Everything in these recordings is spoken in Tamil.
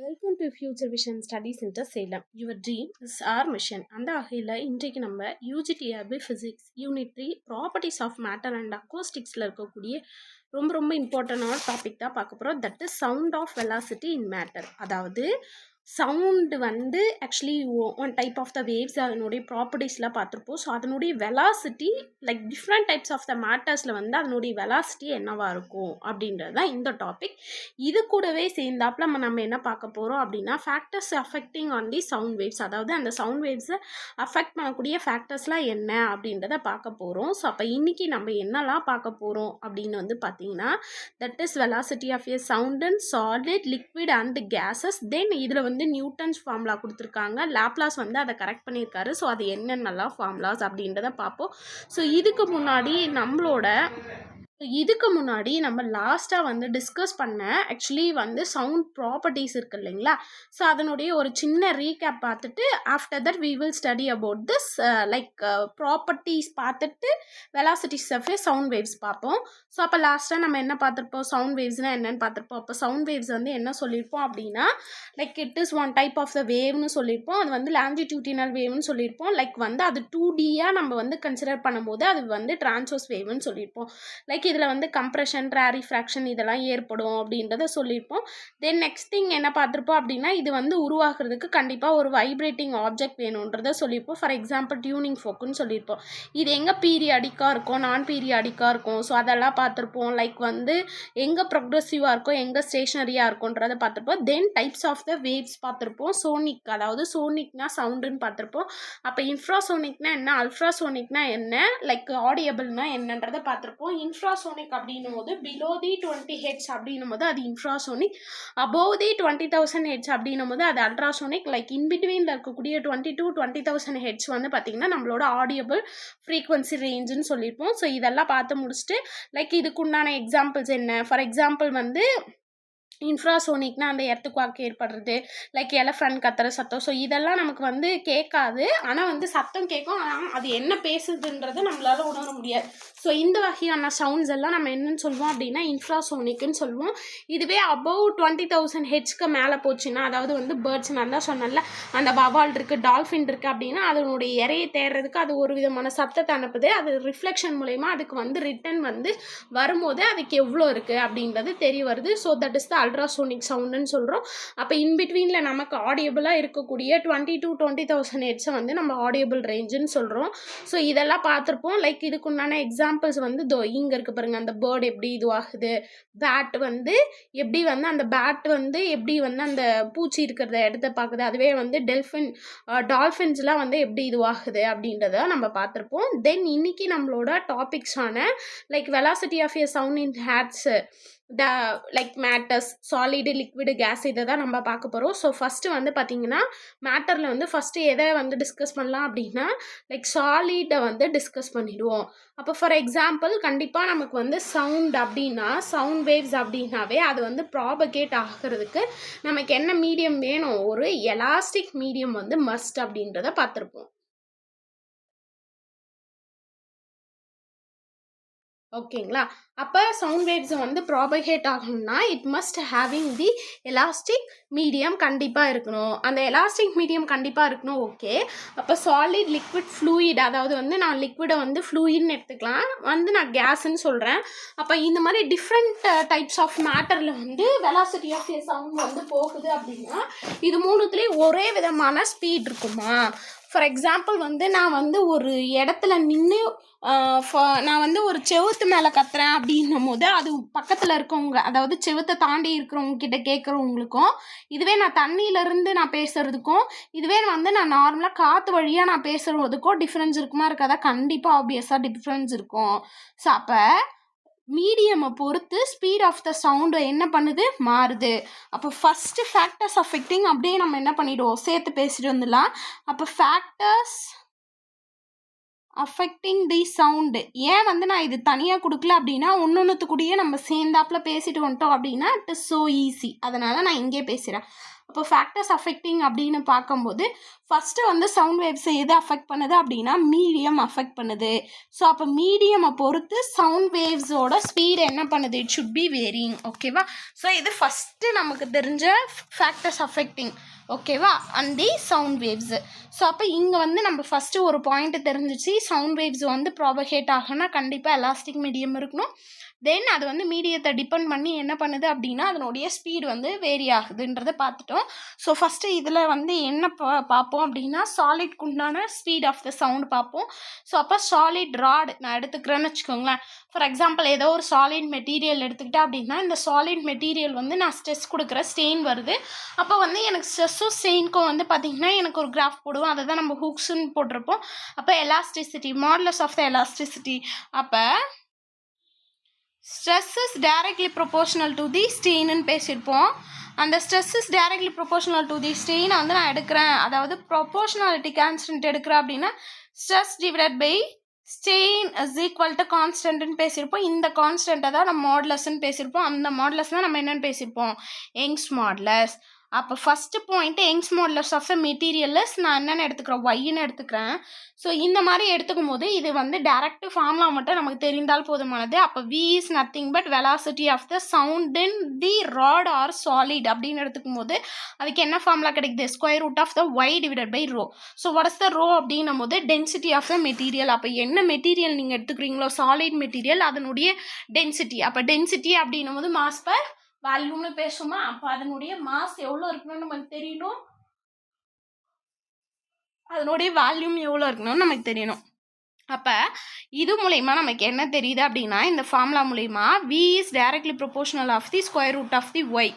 Welcome to future vision study centre Salem. Your dream is our mission. அந்த வகையில் இன்றைக்கு நம்ம UGTRB physics unit 3 properties of matter and அக்கோஸ்டிக்ஸில் இருக்கக்கூடிய ரொம்ப இம்பார்ட்டண்டான டாபிக் தான் பார்க்க போகிறோம். That is sound of velocity in matter. அதாவது சவுண்டு வந்து actually one type of the waves, அதனுடைய ப்ராப்பர்ட்டிஸ்லாம் பார்த்துருப்போம். ஸோ அதனுடைய velocity like different types of the மேட்டர்ஸில் வந்து அதனுடைய வெலாசிட்டி என்னவாக இருக்கும் அப்படின்றது தான் இந்த டாபிக். இது கூடவே சேர்ந்தாப்புல நம்ம என்ன பார்க்க போகிறோம் அப்படின்னா factors affecting on the sound waves. அதாவது அந்த சவுண்ட் வேவ்ஸை அஃபெக்ட் பண்ணக்கூடிய ஃபேக்டர்ஸ்லாம் என்ன அப்படின்றத பார்க்க போகிறோம். ஸோ அப்போ இன்றைக்கி நம்ம என்னெல்லாம் பார்க்க போகிறோம் அப்படின்னு வந்து பார்த்தீங்கன்னா, that is velocity of a sound and solid liquid and gases. Then இதில் வந்து நியூட்டன்ஸ் ஃபார்முலா கொடுத்துருக்காங்க. லாப்லாஸ் வந்து அதை கரெக்ட் பண்ணியிருக்காரு. ஸோ அது என்னென்னலாம் ஃபார்முலாஸ் அப்படின்றத பார்ப்போம். ஸோ இதுக்கு முன்னாடி நம்ம லாஸ்ட்டாக வந்து டிஸ்கஸ் பண்ண ஆக்சுவலி வந்து சவுண்ட் ப்ராப்பர்ட்டிஸ் இருக்குது இல்லைங்களா? ஸோ அதனுடைய ஒரு சின்ன ரீகேப் பார்த்துட்டு after that we will study about this properties பார்த்துட்டு velocities of a sound waves பார்ப்போம். ஸோ அப்போ லாஸ்ட்டாக நம்ம என்ன பார்த்துருப்போம், சவுண்ட் வேவ்ஸ்னால் என்னென்னு பார்த்துருப்போம். அப்போ சவுண்ட் வேவ்ஸ் வந்து என்ன சொல்லியிருப்போம் அப்படின்னா, like it is one type of the வேவ்னு சொல்லியிருப்போம். அது வந்து லாங்கிடியூடினல் வேவ்னு சொல்லியிருப்போம். லைக் வந்து அது 2Dயாக நம்ம வந்து கன்சிடர் பண்ணும்போது அது வந்து டிரான்ஸ்வர்ஸ் வேவ்னு சொல்லியிருப்போம். லைக் இதில் வந்து கம்ப்ரெஷன், ரேரிஃப்ராக்ஷன் இதெல்லாம் ஏற்படும் அப்படின்றத சொல்லியிருப்போம். தென் நெக்ஸ்ட் திங் என்ன பார்த்துருப்போம் அப்படின்னா, இது வந்து உருவாக்குறதுக்கு கண்டிப்பாக ஒரு வைப்ரேட்டிங் ஆப்ஜெக்ட் வேணுன்றதை சொல்லியிருப்போம். ஃபார் எக்ஸாம்பிள் டியூனிங் ஃபோக்குன்னு சொல்லியிருப்போம். இது எங்கே பீரியாடிக்காக இருக்கும், நான் பீரியாடிக்காக இருக்கும். ஸோ அதெல்லாம் பார்த்துருப்போம். லைக் வந்து எங்கே ப்ரொக்ரெசிவாக இருக்கும், எங்கே ஸ்டேஷனரியாக இருக்கும்ன்றதை பார்த்துருப்போம். Then types of the waves பார்த்துருப்போம். சோனிக், அதாவது சோனிக்னா சவுண்டுன்னு பார்த்துருப்போம். அப்போ இன்ஃப்ராசோனிக்னா என்ன, அல்ட்ராசோனிக்னா என்ன, லைக் ஆடியபிள்னா என்னன்றதை பார்த்துருப்போம். இன்ஃப்ராசோனிக் அப்படின்னும் போது பிலோ தி 20 ஹெட்ஸ் அப்படின்னும் போது அது இன்ஃப்ராசோனிக், அபோவ் தி 20,000 ஹெட்ஸ் அப்படின்னும் போது அது அல்ட்ராசோனிக். லைக் இன்பிட்வீனில் இருக்கக்கூடிய 20 to 20,000 ஹெட்ஸ் வந்து பார்த்திங்கன்னா நம்மளோட ஆடியபிள் ஃப்ரீக்வன்சி ரேஞ்சுன்னு சொல்லியிருப்போம். ஸோ இதெல்லாம் பார்த்து முடிச்சுட்டு லைக் இதுக்குண்டான எக்ஸாம்பிள்ஸ் என்ன, ஃபார் எக்ஸாம்பிள் வந்து இன்ஃப்ராசோனிக்னா அந்த எர்த்துக்வாக் ஏற்படுறது, லைக் எலஃபண்ட் கத்துற சத்தம். ஸோ இதெல்லாம் நமக்கு வந்து கேட்காது, ஆனால் வந்து சத்தம் கேட்கும், ஆனால் அது என்ன பேசுதுன்றதை நம்மளால் உணர முடியாது. ஸோ இந்த வகையான சவுண்ட்ஸ் எல்லாம் நம்ம என்னன்னு சொல்லுவோம் அப்படின்னா இன்ஃப்ராசோனிக்னு சொல்லுவோம். இதுவே அபவ் 20,000 ஹெட்ஸ்க்கு மேலே போச்சுன்னா, அதாவது வந்து பேர்ட்ஸ் நான் தான் சொன்னேன்ல, அந்த வவால் இருக்குது, டால்ஃபின் இருக்குது அப்படின்னா அதனுடைய இறையை தேடுறதுக்கு அது ஒரு விதமான சத்தத்தை அனுப்புது. அது ரிஃப்ளெக்ஷன் மூலயமா அதுக்கு வந்து ரிட்டன் வந்து வரும்போது அதுக்கு எவ்வளோ இருக்குது அப்படின்றது தெரிய வருது. So that is the ultrasonic சவுண்டுன்னு சொல்கிறோம். அப்போ இன்பிட்வீனில் நமக்கு ஆடியபிளாக இருக்கக்கூடிய 20 to 20,000 ஹெட்ஸை வந்து நம்ம ஆடியபிள் ரேஞ்சுன்னு சொல்கிறோம். ஸோ இதெல்லாம் பார்த்துருப்போம். லைக் இதுக்குண்டான எக்ஸாம்பிள்ஸ் வந்து இங்கே இருக்குது பாருங்கள், அந்த பேர்டு எப்படி இதுவாகுது, பேட் வந்து எப்படி வந்து அந்த பேட் வந்து எப்படி வந்து அந்த பூச்சி இருக்கிறத இடத்த பார்க்குது, அதுவே வந்து டால்ஃபின்ஸ்லாம் வந்து எப்படி இதுவாகுது அப்படின்றத நம்ம பார்த்துருப்போம். தென் இன்னைக்கு நம்மளோட டாபிக்ஸான like velocity of a sound in heads, like matters, solid, liquid, gas, இதை தான் நம்ம பார்க்க போகிறோம். ஸோ ஃபஸ்ட்டு வந்து பார்த்திங்கன்னா மேட்டரில் வந்து ஃபஸ்ட்டு எதை வந்து டிஸ்கஸ் பண்ணலாம் அப்படின்னா லைக் சாலிடை வந்து டிஸ்கஸ் பண்ணிவிடுவோம். அப்போ ஃபார் எக்ஸாம்பிள் கண்டிப்பாக நமக்கு வந்து சவுண்ட் அப்படின்னா, சவுண்ட் வேவ்ஸ் அப்படின்னாவே அது வந்து ப்ராபகேட் ஆகிறதுக்கு நமக்கு என்ன மீடியம் வேணும், ஒரு எலாஸ்டிக் மீடியம் வந்து மஸ்ட் அப்படின்றத பார்த்துருப்போம். ஓகேங்களா? அப்போ சவுண்ட் வேவ்ஸை வந்து ப்ராபகேட் ஆகணும்னா it must having the elastic medium கண்டிப்பாக இருக்கணும். அந்த எலாஸ்டிக் மீடியம் கண்டிப்பாக இருக்கணும். ஓகே, அப்போ சாலிட், லிக்விட், ஃப்ளூயிட், அதாவது வந்து நான் லிக்விடை வந்து ஃப்ளூயிட்னு எடுத்துக்கலாம், வந்து நான் கேஸுன்னு சொல்கிறேன். அப்போ இந்த மாதிரி டிஃப்ரெண்ட் டைப்ஸ் ஆஃப் மேட்டரில் வந்து வெலாசிட்டி ஆஃப் ஏ சவுண்ட் வந்து போகுது அப்படின்னா இது மூணுத்துலேயும் ஒரே விதமான ஸ்பீட் இருக்குமா? ஃபார் எக்ஸாம்பிள் வந்து நான் வந்து ஒரு இடத்துல நின்று நான் வந்து ஒரு செவுத்து மேலே கத்துறேன் அப்படின்னும் போது அது பக்கத்தில் இருக்கவங்க, அதாவது செவுத்தை தாண்டி இருக்கிறவங்க கிட்ட கேட்குறவங்களுக்கும், இதுவே நான் தண்ணியிலேருந்து நான் பேசுகிறதுக்கும், இதுவே வந்து நான் நார்மலாக காற்று வழியாக நான் பேசுகிறதுக்கும் டிஃப்ரென்ஸ் இருக்குமா இருக்காதா? கண்டிப்பாக ஆப்வியஸாக டிஃப்ரென்ஸ் இருக்கும். ஸோ அப்போ மீடியமை பொறுத்து ஸ்பீட் ஆஃப் த சவுண்டு என்ன பண்ணுது, மாறுது. அப்போ ஃபஸ்ட்டு ஃபேக்டர்ஸ் அஃபெக்டிங் அப்படியே நம்ம என்ன பண்ணிவிடுவோம், சேர்த்து பேசிட்டு வந்துடலாம். அப்போ ஃபேக்டர்ஸ் அஃபெக்டிங் தி சவுண்டு. ஏன் வந்து நான் இது தனியாக கொடுக்கல அப்படின்னா ஒன்னொன்றுத்துக்கூடயே நம்ம சேர்ந்தாப்பில் பேசிட்டு வந்துட்டோம் அப்படின்னா இட் இஸ் ஸோ ஈஸி. அதனால் நான் இங்கே பேசுகிறேன். அப்போ ஃபேக்டர்ஸ் அஃபெக்டிங் அப்படின்னு பார்க்கும்போது ஃபஸ்ட்டு வந்து சவுண்ட் வேவ்ஸை எது அஃபெக்ட் பண்ணுது அப்படின்னா மீடியம் அஃபெக்ட் பண்ணுது. ஸோ அப்போ மீடியமை பொறுத்து சவுண்ட் வேவ்ஸோட ஸ்பீடு என்ன பண்ணுது, இட் ஷுட் பி வேரிங். ஓகேவா? ஸோ இது ஃபஸ்ட்டு நமக்கு தெரிஞ்ச ஃபேக்டர்ஸ் அஃபெக்டிங். ஓகேவா? And the sound waves. So அப்போ இங்கே வந்து நம்ம ஃபஸ்ட்டு ஒரு பாயிண்ட் தெரிஞ்சிச்சு, சவுண்ட் வேவ்ஸ் வந்து ப்ராபகேட் ஆகுனா கண்டிப்பாக எலாஸ்டிக் மீடியம் இருக்கணும். தென் அது வந்து மீடியத்தை டிபெண்ட் பண்ணி என்ன பண்ணுது அப்படின்னா அதனுடைய ஸ்பீடு வந்து வேரி ஆகுதுன்றதை பார்த்துட்டோம். ஸோ ஃபஸ்ட்டு இதில் வந்து என்ன பார்ப்போம் அப்படின்னா சாலிட்க்கு உண்டான ஸ்பீட் ஆஃப் த சவுண்ட் பார்ப்போம். ஸோ அப்போ சாலிட் ராட் நான் எடுத்துக்கிறேன்னு வச்சுக்கோங்களேன். ஃபார் எக்ஸாம்பிள் ஏதோ ஒரு சாலிட் மெட்டீரியல் எடுத்துக்கிட்டேன் அப்படின்னா இந்த சாலிட் மெட்டீரியல் வந்து நான் ஸ்ட்ரெஸ் கொடுக்குற ஸ்ட்ரெயின் வருது. அப்போ வந்து எனக்கு ஸ்ட்ரெஸ்ஸும் ஸ்ட்ரெயினுக்கும் வந்து பார்த்திங்கன்னா எனக்கு ஒரு கிராஃப் போடுவோம். அதை தான் நம்ம ஹூக்ஸ்ன்னு போட்டிருப்போம். அப்போ elasticity, modulus of the elasticity. அப்போ stress is directly proportional to the strain ன்னு பேசியிருப்போம். அந்த stress is directly proportional to the strain வந்து நான் எடுக்கிறேன், அதாவது proportionality constant எடுக்கிறேன் அப்படின்னா stress divided by strain is equal to கான்ஸ்டன்ட்னு பேசியிருப்போம். இந்த கான்ஸ்டண்ட்டை தான் நம்ம மாடுலஸ்ன்னு பேசியிருப்போம். அந்த மாடுலஸ் தான் நம்ம என்னென்னு பேசியிருப்போம், யங்ஸ் மாடுலஸ். அப்போ first point young's modulus of the materials நான் என்னென்னு எடுத்துக்கிறேன், ஒய்ன்னு எடுத்துக்கிறேன். ஸோ இந்த மாதிரி எடுத்துக்கும் போது இது வந்து டேரக்ட் ஃபார்முலா மட்டும் நமக்கு தெரிந்தால் போதுமானது. அப்போ V is nothing but velocity of the sound in the rod or solid அப்படின்னு எடுத்துக்கும் போது அதுக்கு என்ன ஃபார்முலா கிடைக்குது, square root of the y divided by rho. So what is the rho அப்படின்னும் போது டென்சிட்டி ஆஃப் த மெட்டீரியல். அப்போ என்ன மெட்டீரியல் நீங்கள் எடுத்துக்கிறீங்களோ சாலிட் மெட்டீரியல் அதனுடைய டென்சிட்டி. அப்போ டென்சிட்டி அப்படின்னும் போது மாஸ் பர் வால்யூம்னு பேசுமா. அப்போ அதனுடைய மாஸ் எவ்வளோ இருக்கணும்னு நமக்கு தெரியணும், அதனுடைய வால்யூம் எவ்வளோ இருக்கணும்னு நமக்கு தெரியணும். அப்போ இது மூலயமா நமக்கு என்ன தெரியுது அப்படின்னா இந்த ஃபார்முலா மூலயமா V is directly proportional of the square root of the y.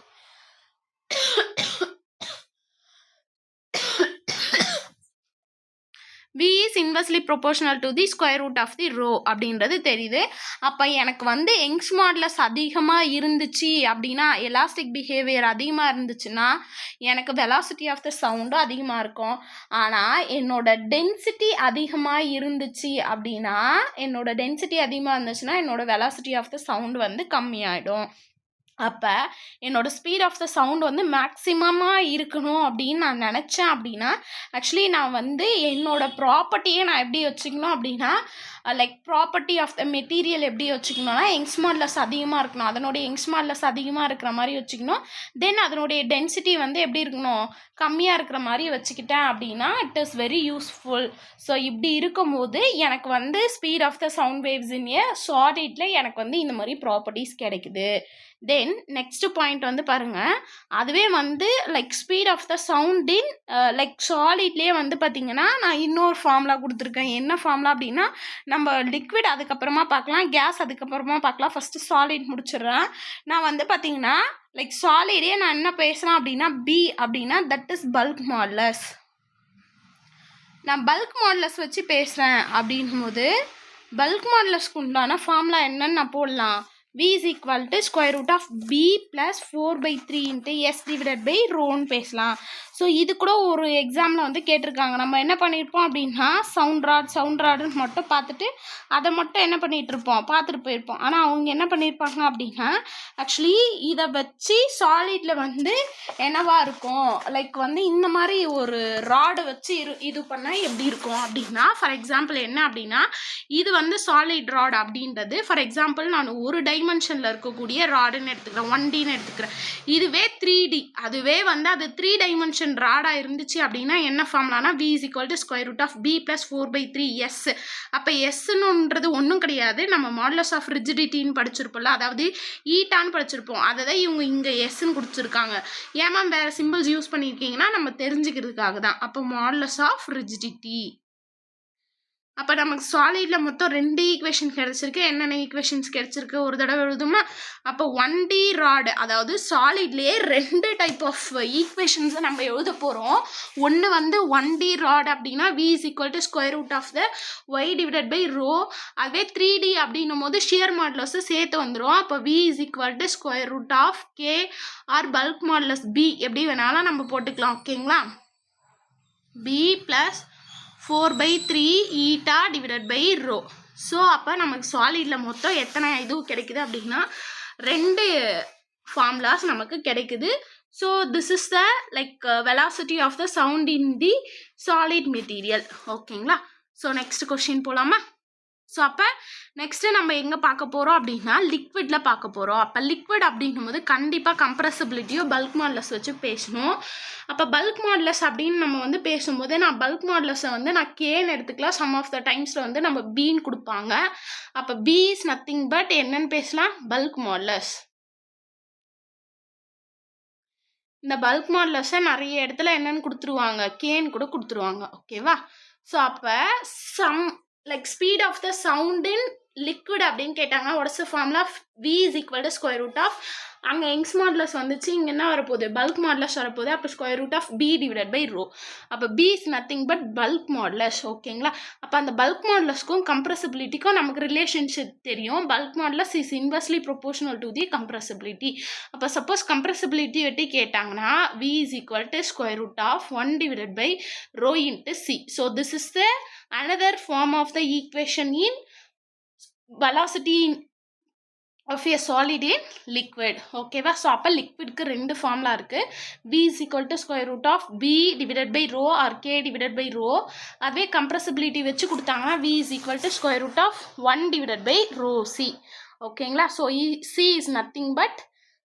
V is inversely proportional to the square root of the rho அப்படின்றது தெரியுது. அப்போ எனக்கு வந்து யங்ஸ் மாடுலஸ் அதிகமாக இருந்துச்சு அப்படின்னா எலாஸ்டிக் பிஹேவியர் அதிகமாக இருந்துச்சுன்னா எனக்கு வெலாசிட்டி ஆஃப் த சவுண்டும் அதிகமாக இருக்கும். ஆனால் என்னோட டென்சிட்டி அதிகமாக இருந்துச்சு அப்படின்னா என்னோட வெலாசிட்டி ஆஃப் த சவுண்டு வந்து கம்மியாயிடும். அப்போ என்னோடய ஸ்பீட் ஆஃப் த சவுண்ட் வந்து மேக்ஸிமமாக இருக்கணும் அப்படின்னு நான் நினச்சேன் அப்படின்னா ஆக்சுவலி நான் வந்து என்னோடய ப்ராப்பர்ட்டியை நான் எப்படி வச்சுக்கணும் அப்படின்னா like property of the material எப்படி வச்சுக்கணும்னா யங்ஸ் மாடுலஸ் அதிகமாக இருக்கணும், அதனுடைய யங்ஸ் மாடுலஸ் அதிகமாக இருக்கிற மாதிரி வச்சுக்கணும். தென் அதனுடைய டென்சிட்டி வந்து எப்படி இருக்கணும், கம்மியாக இருக்கிற மாதிரி வச்சுக்கிட்டேன் அப்படின்னா it is very useful. So இப்படி இருக்கும்போது எனக்கு வந்து speed of the sound waves in a சாலிட்ல எனக்கு வந்து இந்த மாதிரி ப்ராப்பர்ட்டிஸ் கிடைக்குது. தென் நெக்ஸ்ட் பாயிண்ட் வந்து பாருங்கள், அதுவே வந்து like speed of the sound in like சாலிட்லேயே வந்து பார்த்திங்கன்னா நான் இன்னொரு ஃபார்முலா கொடுத்துருக்கேன். என்ன ஃபார்முலா அப்படின்னா நம்ம லிக்விட் அதுக்கப்புறமா பார்க்கலாம், கேஸ் அதுக்கப்புறமா பார்க்கலாம். ஃபஸ்ட்டு சாலிட் முடிச்சிடுறேன். நான் வந்து பார்த்திங்கன்னா லைக் சாலிடே நான் என்ன பேசுகிறேன் அப்படின்னா B அப்படின்னா தட் இஸ் பல்க் மாடுலஸ். நான் பல்க் மாடுலஸ் வச்சு பேசுகிறேன் அப்படின்னும் போது பல்க் மாடுலஸ்க்கு உண்டான ஃபார்முலா என்னன்னு நான் போடலாம், V is equal to square root of B plus 4/3 into S divided by ரோன்னு பேசலாம். ஸோ இது கூட ஒரு எக்ஸாமில் வந்து கேட்டிருக்காங்க. நம்ம என்ன பண்ணியிருப்போம் அப்படின்னா சவுண்ட் ராடுன்னு மட்டும் பார்த்துட்டு அதை மட்டும் என்ன பார்த்துட்டு போயிருப்போம். ஆனால் அவங்க என்ன பண்ணியிருப்பாங்க அப்படின்னா ஆக்சுவலி இதை வச்சு சாலிடில் வந்து என்னவா இருக்கும், லைக் வந்து இந்த மாதிரி ஒரு ராடு வச்சு இது பண்ணால் எப்படி இருக்கும் அப்படின்னா ஃபார் எக்ஸாம்பிள் என்ன அப்படின்னா இது வந்து சாலிட் ராட் அப்படின்றது ஃபார் எக்ஸாம்பிள் நான் ஒரு டைமென்ஷனில் இருக்கக்கூடிய ராடுன்னு எடுத்துக்கிறேன், 1Dன்னு எடுத்துக்கிறேன். இதுவே 3D, அதுவே வந்து அது 3 டைமென்ஷன் ராடாக இருந்துச்சு அப்படின்னா என்ன ஃபார்முலானா V is equal to square root of B plus 4/3 S. அப்போ Sன்னுன்றது ஒன்றும் கிடையாது, நம்ம மாடுலஸ் ஆஃப் ரிஜிடிட்டின்னு படிச்சிருப்போம்ல, அதாவது ஈட்டான்னு படிச்சிருப்போம். அதை தான் இவங்க இங்கே எஸ்ன்னு கொடுத்துருக்காங்க. ஏமா வேறு சிம்பிள்ஸ் யூஸ் பண்ணியிருக்கீங்கன்னா நம்ம தெரிஞ்சுக்கிறதுக்காக தான். அப்போ மாடுலஸ் ஆஃப் ரிஜிடிட்டி. அப்போ நமக்கு சாலிடில் மொத்தம் 2 ஈக்குவேஷன் கிடச்சிருக்கு. என்னென்ன ஈக்குவேஷன்ஸ் கிடச்சிருக்கு ஒரு தடவை எழுதுமா. அப்போ 1D ராடு, அதாவது சாலிட்லேயே 2 டைப் ஆஃப் ஈக்குவேஷன்ஸை நம்ம எழுத போகிறோம். ஒன்று வந்து 1D ராட் அப்படின்னா V is equal to square root of the y divided by rho. அதுவே 3D அப்படின்னும் போது ஷியர் மாடுலஸு சேர்த்து வந்துடும். அப்போ V is equal to square root of K or bulk modulus B எப்படி வேணாலும் நம்ம போட்டுக்கலாம். ஓகேங்களா, B plus 4/3 eta divided by rho. So அப்போ நமக்கு சாலிடில் மொத்தம் எத்தனை இது கிடைக்குது அப்படின்னா 2 ஃபார்முலாஸ் நமக்கு கிடைக்குது. So this is the velocity of the sound in the solid material. ஓகேங்களா? ஸோ நெக்ஸ்ட் கொஸ்டின் போகலாமா? ஸோ அப்போ நெக்ஸ்ட்டு நம்ம எங்கே பார்க்க போகிறோம் அப்படின்னா லிக்விடில் பார்க்க போகிறோம். அப்போ லிக்விட் அப்படிங்கும்போது கண்டிப்பாக கம்ப்ரெசிபிலிட்டியோ பல்க் மாடுலஸ் வச்சு பேசணும். அப்போ பல்க் மாடுலஸ் அப்படின்னு நம்ம பேசும்போது நான் பல்க் மாடுலஸை நான் கேன்னு எடுத்துக்கலாம். சம் ஆஃப் த டைம்ஸில் நம்ம பீன்னு கொடுப்பாங்க. அப்போ பி இஸ் நத்திங் பட் என்னன்னு பேசலாம், பல்க் மாடுலஸ். இந்த பல்க் மாடுலஸை நிறைய இடத்துல என்னன்னு கொடுத்துருவாங்க, கேன்னு கூட கொடுத்துருவாங்க. ஓகேவா? ஸோ அப்போ speed of the sound in liquid அப்படின்னு கேட்டாங்கன்னா what is the formula? V is equal to square root of அங்கே யங்ஸ் மாடுலஸ் வந்துச்சு, இங்கே என்ன வரப்போகுது, பல்க் மாடுலஸ் வரப்போகுது. அப்போ square root of B divided by rho. அப்போ B is nothing but bulk modulus. ஓகேங்களா? அப்போ அந்த பல்க் மாடுலஸ்க்கும் கம்ப்ரெசிபிலிட்டிக்கும் நமக்கு ரிலேஷன்ஷிப் தெரியும். Bulk modulus is inversely proportional to the compressibility. அப்போ சப்போஸ் கம்ப்ரெசிபிலிட்டி வெட்டி கேட்டாங்கன்னா V is equal to square root of 1 divided by rho into C. So this is the another form of the equation in velocity of a solid in liquid. ஓகேவா? ஸோ அப்போ லிக்விட்க்கு 2 ஃபார்முலா இருக்குது. V is equal to square root of B divided by rho or K divided by rho. அதுவே கம்ப்ரெசிபிலிட்டி வச்சு கொடுத்தாங்கன்னா V is equal to square root of 1 divided by rho C. ஓகேங்களா? So C is nothing but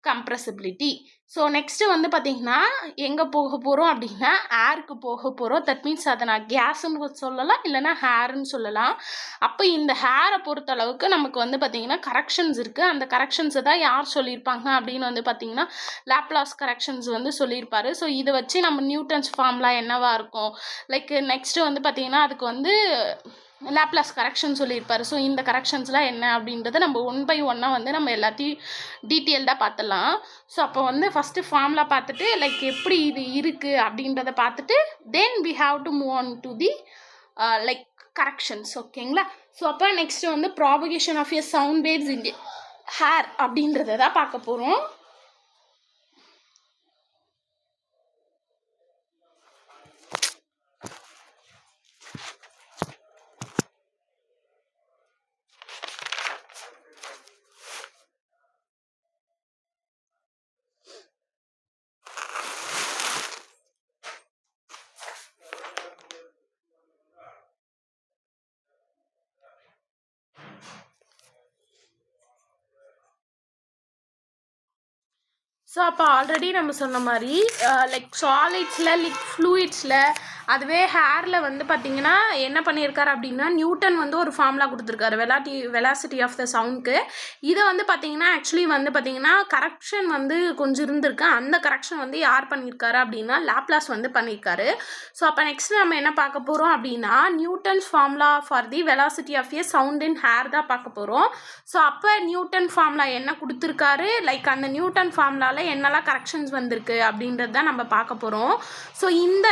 compressibility. So next பார்த்தீங்கன்னா எங்கே போக போகிறோம் அப்படின்னா ஏருக்கு போக போகிறோம். தட் மீன்ஸ் அதை நான் கேஸுன்னு சொல்லலாம், இல்லைனா ஹேருன்னு சொல்லலாம். அப்போ இந்த ஹேரை பொறுத்தளவுக்கு நமக்கு பார்த்தீங்கன்னா கரெக்ஷன்ஸ் இருக்குது. அந்த கரெக்ஷன்ஸை தான் யார் சொல்லியிருப்பாங்க அப்படின்னு பார்த்தீங்கன்னா லாப்லாஸ் கரெக்ஷன்ஸ் சொல்லியிருப்பாரு. ஸோ இதை வச்சு நம்ம நியூட்டன்ஸ் ஃபார்முலா என்னவா இருக்கும், நெக்ஸ்ட்டு பார்த்தீங்கன்னா அதுக்கு லாப்லாஸ் கரெக்ஷன் சொல்லியிருப்பாரு. ஸோ இந்த கரெக்ஷன்ஸ்லாம் என்ன அப்படின்றத நம்ம 1 by 1 நம்ம எல்லாத்தையும் டீட்டெயில்டாக பார்த்துடலாம். ஸோ அப்போ ஃபஸ்ட்டு ஃபார்முலா பார்த்துட்டு எப்படி இது இருக்குது அப்படின்றத பார்த்துட்டு then we have to move on to the corrections. ஓகேங்களா? ஸோ அப்போ next propagation of a sound waves in the air அப்படின்றத தான் பார்க்க போகிறோம். ஸோ அப்போ ஆல்ரெடி நம்ம சொன்ன மாதிரி சாலிட்ஸில் ஃப்ளூயிட்ஸில் அதுவே ஹேரில் பார்த்தீங்கன்னா என்ன பண்ணியிருக்காரு அப்படின்னா நியூட்டன் ஒரு ஃபார்முலா கொடுத்துருக்காரு வெலாசிட்டி ஆஃப் த சவுண்டுக்கு. இதை பார்த்தீங்கன்னா ஆக்சுவலி பார்த்தீங்கன்னா கரெக்ஷன் கொஞ்சம் இருந்திருக்கு. அந்த கரெக்ஷன் யார் பண்ணியிருக்காரு அப்படின்னா லாப்லாஸ் பண்ணியிருக்காரு. ஸோ அப்போ நெக்ஸ்ட் நம்ம என்ன பார்க்க போகிறோம் அப்படின்னா newton's formula for the velocity of a sound in air தான் பார்க்க போகிறோம். ஸோ அப்போ நியூட்டன் ஃபார்முலா என்ன கொடுத்துருக்காரு, அந்த நியூட்டன் ஃபார்முலாவில் என்னெல்லாம் கரெக்ஷன்ஸ் வந்திருக்கு அப்படின்றது தான் நம்ம பார்க்க போகிறோம். ஸோ இந்த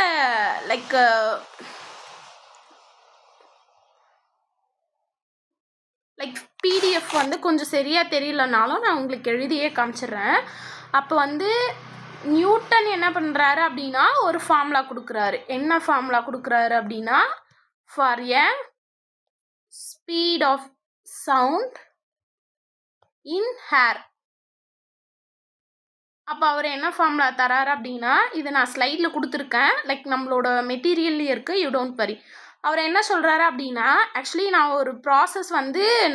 பிடிஎஃப் கொஞ்சம் சரியாக தெரியலனாலும் நான் உங்களுக்கு எழுதியே காமிச்சிடுறேன். அப்போ நியூட்டன் என்ன பண்ணுறாரு அப்படின்னா ஒரு ஃபார்முலா கொடுக்குறாரு. என்ன ஃபார்முலா கொடுக்குறாரு அப்படின்னா for a speed of sound in air. அப்போ அவர் என்ன ஃபார்முலா தராரு அப்படின்னா இது நான் ஸ்லைடில் கொடுத்துருக்கேன். நம்மளோட மெட்டீரியல்லையே இருக்குது, யூ டோன்ட் வரி. அவர் என்ன சொல்கிறாரு அப்படின்னா ஆக்சுவலி நான் ஒரு ப்ராசஸ்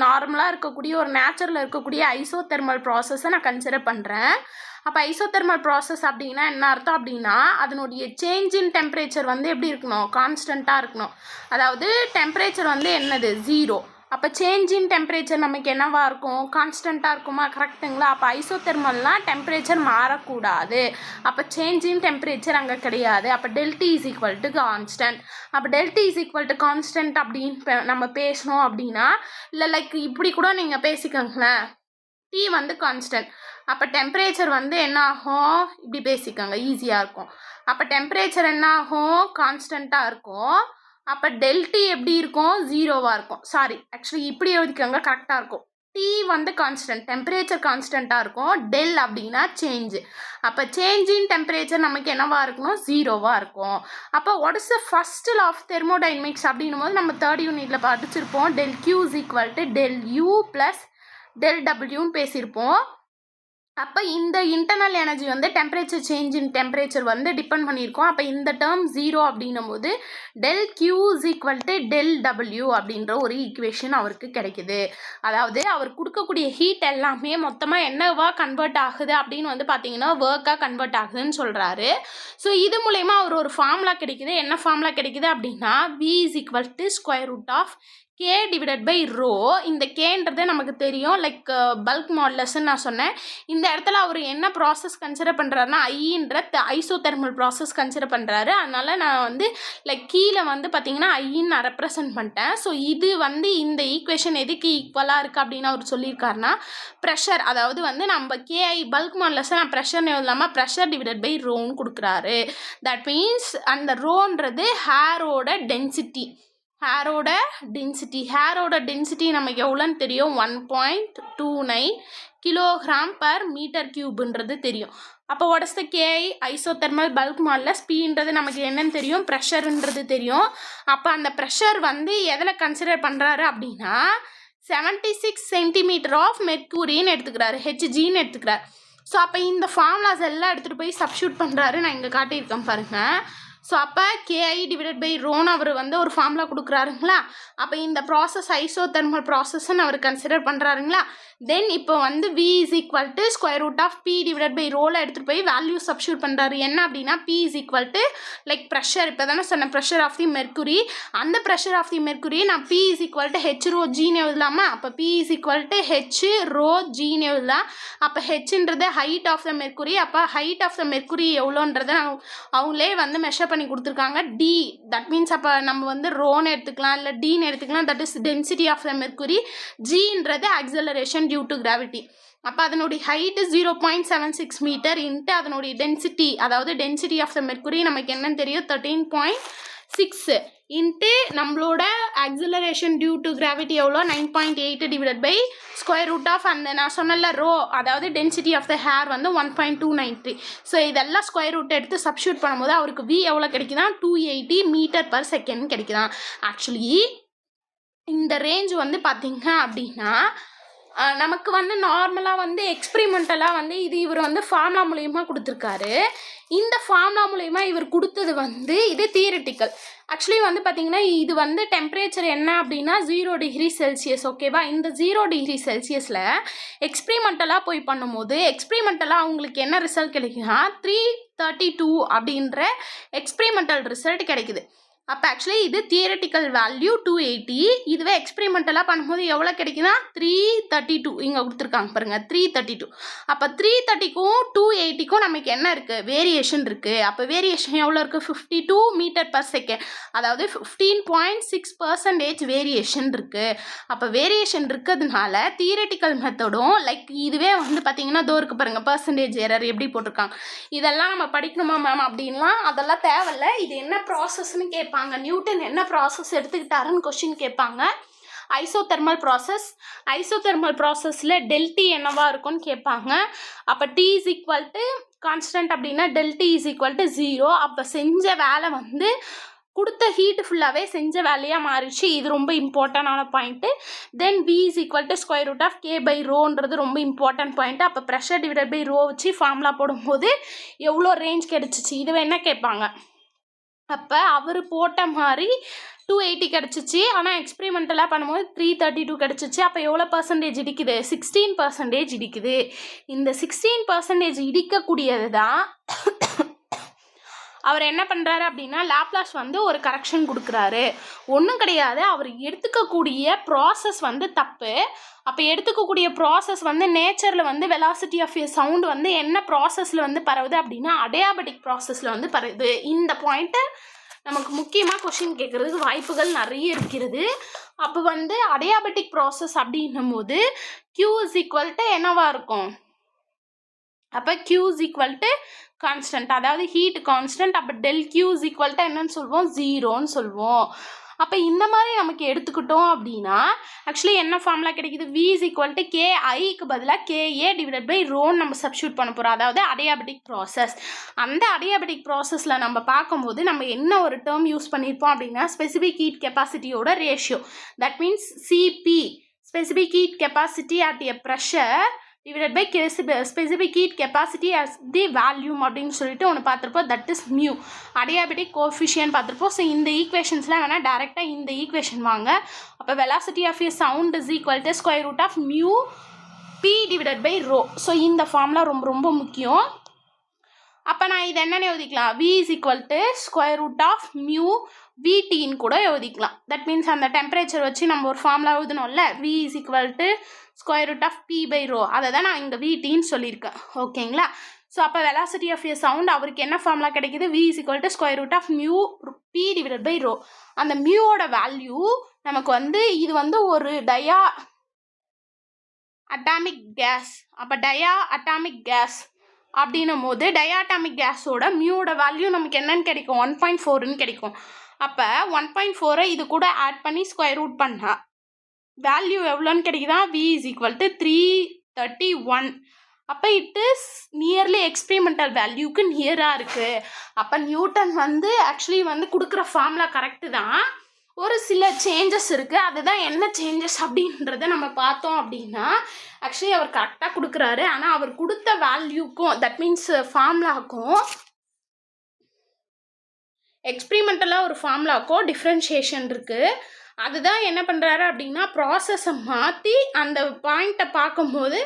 நார்மலாக இருக்கக்கூடிய ஒரு நேச்சரில் இருக்கக்கூடிய ஐசோதெர்மல் ப்ராசஸை நான் கன்சிடர் பண்ணுறேன். அப்போ ஐசோதெர்மல் ப்ராசஸ் அப்படின்னா என்ன அர்த்தம் அப்படின்னா அதனுடைய சேஞ்ச் இன் டெம்பரேச்சர் எப்படி இருக்கணும், கான்ஸ்டண்ட்டாக இருக்கணும். அதாவது டெம்பரேச்சர் என்னது 0. அப்போ சேஞ்ச் இன் டெம்பரேச்சர் நமக்கு என்னவா இருக்கும், கான்ஸ்டண்ட்டாக இருக்குமா, கரெக்டுங்களா? அப்போ ஐசோதெர்மல்னால் டெம்பரேச்சர் மாறக்கூடாது. அப்போ சேஞ்ச் இன் டெம்பரேச்சர் அங்கே கிடையாது. அப்போ del T is equal to constant. அப்போ del T is equal to constant அப்படின்னு நம்ம பேசணும் அப்படின்னா இல்லை இப்படி கூட நீங்கள் பேசிக்கோங்களேன். T constant. அப்போ டெம்பரேச்சர் என்ன ஆகும், இப்படி பேசிக்கோங்க, ஈஸியாக இருக்கும். அப்போ டெம்பரேச்சர் என்ன ஆகும், கான்ஸ்டண்ட்டாக இருக்கும். அப்போ டெல்டி எப்படி இருக்கும், 0வாக இருக்கும். சாரி, ஆக்சுவலி இப்படி எழுதிக்கோங்க, கரெக்டாக இருக்கும். T வந்து கான்ஸ்டன்ட், டெம்பரேச்சர் கான்ஸ்டண்ட்டாக இருக்கும். டெல் அப்படின்னா சேஞ்சு. அப்போ சேஞ்ச் இன் டெம்பரேச்சர் நமக்கு என்னவா இருக்கணும், ஜீரோவாக இருக்கும். அப்போ what is the first law of thermodynamics அப்படின்னும் போது நம்ம 3rd யூனிட்டில் படிச்சிருப்போம். Del Q is equal to del U plus del டபிள்யூன்னு பேசியிருப்போம். அப்போ இந்த இன்டர்னல் எனர்ஜி வந்து டெம்பரேச்சர் சேஞ்ச் இன் டெம்பரேச்சர் வந்து டிபெண்ட் பண்ணியிருக்கோம். அப்போ இந்த டேர்ம் ஜீரோ அப்படின்னும் போது del Q is equal to del W அப்படின்ற ஒரு ஈக்குவேஷன் அவருக்கு கிடைக்குது. அதாவது அவர் கொடுக்கக்கூடிய ஹீட் எல்லாமே மொத்தமாக என்னவா கன்வெர்ட் ஆகுது அப்படின்னு வந்து பார்த்தீங்கன்னா ஒர்க்காக கன்வெர்ட் ஆகுதுன்னு சொல்கிறாரு. ஸோ இது மூலயமா அவர் ஒரு ஃபார்முலா கிடைக்குது. என்ன ஃபார்முலா கிடைக்குது அப்படின்னா V is equal to square root of K divided by rho. இந்த கேன்றது நமக்கு தெரியும், லைக் பல்க் மாடுலஸ்ன்னு நான் சொன்னேன். இந்த இடத்துல அவர் என்ன ப்ராசஸ் கன்சிடர் பண்ணுறாருன்னா ஐன்ற ஐசோதெர்மல் ப்ராசஸ் கன்சிடர் பண்ணுறாரு. அதனால் நான் வந்து லைக் கீழே வந்து பார்த்தீங்கன்னா ஐன்னு நான் ரெப்ரசன்ட் பண்ணிட்டேன். ஸோ இது வந்து இந்த ஈக்குவேஷன் எதுக்கு ஈக்குவலாக இருக்குது அப்படின்னு அவர் சொல்லியிருக்காருன்னா ப்ரெஷர், அதாவது வந்து நம்ம கேஐ பல்க் மாடுலஸை நான் ப்ரெஷர்னு இல்லாமல் ப்ரெஷர் டிவைடட் பை ரோன்னு கொடுக்குறாரு. தட் மீன்ஸ் அந்த ரோன்றது ஹேரோட டென்சிட்டி. ஹேரோட டென்சிட்டி நமக்கு எவ்வளோன்னு தெரியும், 1.29 கிலோகிராம் பர் மீட்டர் கியூப்ன்றது தெரியும். அப்போ what is the K I isothermal bulk modulus, Pன்றது நமக்கு என்னன்னு தெரியும், ப்ரெஷர்ன்றது தெரியும். அப்போ அந்த ப்ரெஷர் வந்து எதில் கன்சிடர் பண்ணுறாரு அப்படின்னா 76 சென்டிமீட்டர் ஆஃப் மெர்க்குரின்னு எடுத்துக்கிறாரு, ஹெச்ஜின்னு எடுத்துக்கிறார். ஸோ அப்போ இந்த ஃபார்முலாஸ் எல்லாம் எடுத்துகிட்டு போய் சப்ஸ்டியூட் பண்ணுறாரு. நான் இங்கே காட்டியிருக்கேன் பாருங்கள். ஸோ அப்போ கேஐ டிவைடட் பை ரோன்னு அவர் வந்து ஒரு ஃபார்முலா கொடுக்குறாருங்களா. அப்போ இந்த ப்ராசஸ் ஐசோதெர்மல் ப்ராசஸ்ன்னு அவர் கன்சிடர் பண்ணுறாருங்களா. தென் இப்போ வந்து V is equal to square root of P divided by ரோவில் எடுத்துகிட்டு போய் வேல்யூ சப்ஸ்டியூட் பண்ணுறாரு. என்ன அப்படின்னா P is equal to like pressure, இப்போ தானே சொன்ன ப்ரெஷர் ஆஃப் தி மெர்க்குரி. அந்த ப்ரெஷர் ஆஃப் தி மெர்க்குரி நான் P is equal to H rho ஜின்னு எழுதலாமா. அப்போ P is equal to H rho ஜின்னு எழுதலாம். அப்போ ஹெச்ன்றது ஹைட் ஆஃப் த மெர்க்குரி. அப்போ ஹைட் ஆஃப் த மெர்க்குரி எவ்வளோன்றதை அவங்களே வந்து மெஷர் பண்ணி கொடுத்துருக்காங்க, D. தட் மீன்ஸ் அப்போ நம்ம வந்து ரோன்னு எடுத்துக்கலாம், இல்லை Dன்னு எடுத்துக்கலாம். That is density of the mercury. Gன்றது ஆக்சலரேஷன் டியூ டு கிராவிட்டி. அப்போ அதனுடைய ஹைட்டு 0.76 மீட்டர் இன்ட்டு அதனுடைய டென்சிட்டி, அதாவது டென்சிட்டி ஆஃப் த மெர்க்குரி நமக்கு என்னன்னு தெரியும், 13.6 இன்ட்டு நம்மளோட ஆக்சிலரேஷன் டியூ டு கிராவிட்டி எவ்வளோ, 9.8 divided by square root of அந்த நான் சொன்னல ரோ, அதாவது டென்சிட்டி ஆஃப் த ஹேர் வந்து 1.293. ஸோ இதெல்லாம் ஸ்கொயர் ரூட் எடுத்து சப்ஸ்டியூட் பண்ணும்போது அவருக்கு V எவ்வளோ கிடைக்குதான், 280 மீட்டர் பர் செகண்ட் கிடைக்குதான். ஆக்சுவலி இந்த ரேஞ்ச் வந்து பார்த்திங்க அப்படின்னா நமக்கு வந்து நார்மலாக வந்து எக்ஸ்பிரிமெண்டலாக வந்து இது இவர் வந்து ஃபார்முலா மூலயமா கொடுத்துருக்காரு. இந்த ஃபார்முலா மூலயமா இவர் கொடுத்தது வந்து இது தியரிட்டிக்கல். ஆக்சுவலி வந்து பார்த்திங்கன்னா இது வந்து டெம்பரேச்சர் என்ன அப்படின்னா 0 டிகிரி செல்சியஸ். ஓகேவா. இந்த 0 டிகிரி செல்சியஸில் எக்ஸ்பிரிமெண்டலாக போய் பண்ணும்போது எக்ஸ்பிரிமெண்டலாக அவங்களுக்கு என்ன ரிசல்ட் கிடைக்குன்னா 332 அப்படின்ற எக்ஸ்பிரிமெண்டல் ரிசல்ட் கிடைக்குது. அப்போ ஆக்சுவலி இது தியரட்டிக்கல் வேல்யூ 280. இதுவே எக்ஸ்பெரிமெண்டலாக பண்ணும்போது எவ்வளோ கிடைக்குன்னா 332. இங்கே கொடுத்துருக்காங்க பாருங்கள் 332. அப்போ 330க்கும் 280க்கும் நமக்கு என்ன இருக்குது, வேரியேஷன் இருக்குது. அப்போ வேரியேஷன் எவ்வளோ இருக்குது, 52 மீட்டர் பர் செகண்ட், அதாவது 15.6% வேரியேஷன் இருக்குது. அப்போ வேரியேஷன் இருக்கிறதுனால தியரட்டிக்கல் மெத்தடும் லைக் இதுவே வந்து பார்த்திங்கன்னா தோ இருக்குது பாருங்கள் பர்சன்டேஜ் எரர் எப்படி போட்டிருக்காங்க. இதெல்லாம் நம்ம படிக்கணுமா மேம் அப்படின்லாம் அதெல்லாம் தேவையில்லை. இது என்ன ப்ராசஸ்ன்னு கேட்பாங்க, நியூட்டன் என்ன ப்ராசஸ் எடுத்துக்கிட்டாருன்னு கொஸ்டின் கேட்பாங்க. ஐசோதெர்மல் ப்ராசஸில் டெல்டி என்னவா இருக்கும்னு கேட்பாங்க. அப்போ T is equal to constant அப்படின்னா டெல்டி இஸ் ஈக்குவல் டு 0. அப்போ செஞ்ச வேலை வந்து கொடுத்த ஹீட்டு ஃபுல்லாகவே செஞ்ச வேலையாக மாறிடுச்சு. இது ரொம்ப இம்பார்ட்டண்டான point. Then V is equal to square root of K by ரோன்றது ரொம்ப இம்பார்ட்டன்ட் பாயிண்ட்டு. அப்போ ப்ரெஷர் டிவைடட் பை ரோ வச்சு ஃபார்முலா போடும்போது எவ்வளோ ரேஞ்ச் கிடச்சிச்சு இது வேணா கேட்பாங்க. அப்போ அவர் போட்ட மாதிரி 280 கிடச்சிச்சு. ஆனால் எக்ஸ்பெரிமெண்டலாக பண்ணும்போது 332 கிடச்சிச்சு. அப்போ எவ்வளோ பர்சன்டேஜ் இடிக்குது, 16% இடிக்குது. இந்த 16% இடிக்கக்கூடியது தான் அவர் என்ன பண்ணுறாரு அப்படின்னா லாப்லாஸ் வந்து ஒரு கரெக்ஷன் கொடுக்குறாரு. ஒன்றும் கிடையாது, அவர் எடுத்துக்கக்கூடிய ப்ராசஸ் வந்து தப்பு. அப்போ எடுத்துக்கக்கூடிய ப்ராசஸ் வந்து நேச்சரில் வந்து வெலாசிட்டி ஆஃப் எ சவுண்ட் வந்து என்ன ப்ராசஸில் வந்து பரவுது அப்படின்னா அடியாபெட்டிக் ப்ராசஸில் வந்து பரவுது. இந்த பாயிண்ட்டை நமக்கு முக்கியமாக கொஷின் கேட்குறதுக்கு வாய்ப்புகள் நிறைய இருக்கிறது. அப்போ வந்து அடியாபெட்டிக் ப்ராசஸ் அப்படின்னும் போது Q இஸ் ஈக்குவல் டு என்னவா இருக்கும், அப்போ Q is equal to constant, அதாவது ஹீட் கான்ஸ்டன்ட். அப்போ del Q is equal to என்னன்னு சொல்லுவோம், 0ன்னு சொல்லுவோம். அப்போ இந்த மாதிரி நமக்கு எடுத்துக்கிட்டோம் அப்படின்னா ஆக்சுவலி என்ன ஃபார்முலா கிடைக்குது, v is equal to KIக்கு பதிலாக KA டிவைடட் பை ரோன்னு நம்ம சப்ஸ்டியூட் பண்ண போகிறோம். அதாவது அடியாபெட்டிக் ப்ராசஸ். அந்த அடியாபெட்டிக் ப்ராசஸில் நம்ம பார்க்கும்போது நம்ம என்ன ஒரு டேர்ம் யூஸ் பண்ணியிருப்போம் அப்படின்னா ஸ்பெசிஃபிக் ஹீட் கெப்பாசிட்டியோட ratio. That means CP, specific heat capacity at a pressure divided by specific heat capacity as the volume அப்படின்னு சொல்லிட்டு ஒன்று பார்த்துருப்போம். That is mu. Adiabatic coefficient பார்த்துருப்போம். ஸோ இந்த ஈக்குவேஷன்ஸ்லாம் வேணால் டேரெக்டாக இந்த ஈக்குவேஷன் வாங்க. அப்போ velocity of a sound is equal to square root of mu P divided by rho. So இந்த ஃபார்முலா ரொம்ப ரொம்ப முக்கியம். அப்போ நான் இது என்னென்னு எழுதிக்கலாம், v is equal to square root of mu விடின்னு கூட எழுதிக்கலாம். தட் மீன்ஸ் அந்த டெம்பரேச்சர் வச்சு நம்ம ஒரு ஃபார்முலா எழுதணும்ல, v is equal to square root of P by rho. அதை தான் நான் இங்கே விடின்னு சொல்லியிருக்கேன். ஓகேங்களா? ஸோ அப்போ வெலாசிட்டி ஆஃப் ஏ சவுண்ட் அவருக்கு என்ன ஃபார்முலா கிடைக்குது, v is equal to square root of mu P divided by rho. அந்த மியூவோட வேல்யூ நமக்கு வந்து இது வந்து ஒரு அட்டாமிக் கேஸ். அப்போ அட்டாமிக் கேஸ் அப்படின்னும் போது அட்டாமிக் கேஸோட மியூவோட வேல்யூ நமக்கு என்னன்னு கிடைக்கும், 1.4ன்னு கிடைக்கும். அப்போ 1.4 இது கூட ஆட் பண்ணி ஸ்கொயர் ரூட் பண்ணால் வேல்யூ எவ்வளோன்னு கிடைக்குதா, v is equal to 331. அப்போ இட் இஸ் நியர்லி எக்ஸ்பெரிமெண்டல் வேல்யூக்கு நியராக இருக்குது. அப்போ நியூட்டன் வந்து ஆக்சுவலி வந்து கொடுக்குற ஃபார்முலா கரெக்டு தான், ஒரு சில சேஞ்சஸ் இருக்குது. அதுதான் என்ன சேஞ்சஸ் அப்படின்றத நம்ம பார்த்தோம் அப்படின்னா ஆக்சுவலி அவர் கரெக்டாக கொடுக்குறாரு. ஆனால் அவர் கொடுத்த வேல்யூக்கும் தட் மீன்ஸ் ஃபார்முலாக்கும் எக்ஸ்பெரிமெண்டலாக ஒரு ஃபார்முலாக்கும் டிஃப்ரென்ஷியேஷன் இருக்குது. அதுதான் என்ன பண்ணுறாரு அப்படின்னா ப்ராசஸை மாற்றி அந்த பாயிண்ட்டை பார்க்கும்போது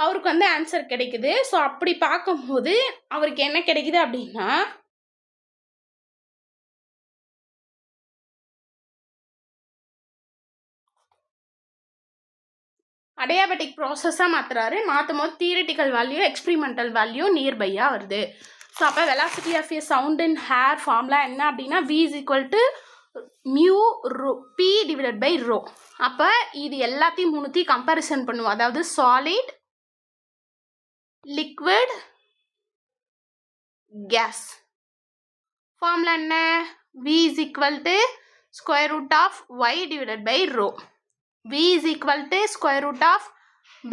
அவருக்கு வந்து ஆன்சர் கிடைக்குது. ஸோ அப்படி பார்க்கும்போது அவருக்கு என்ன கிடைக்குது அப்படின்னா அடியாபெட்டிக் ப்ராசஸாக மாற்றுறாரு. மாற்றும் போது தியரிட்டிக்கல் வேல்யூ எக்ஸ்பெரிமெண்டல் வேல்யூ நியர்பையாக வருது. ஸோ அப்போ velocity of a sound in air formula என்ன அப்படின்னா v is equal to mu P divided by rho. அப்போ இது எல்லாத்தையும் மூணுத்தையும் கம்பேரிசன் பண்ணுவோம். அதாவது சாலிட், லிக்விட், கேஸ். ஃபார்முலா என்ன, v is equal to square root of y divided by rho. v is equal to square root of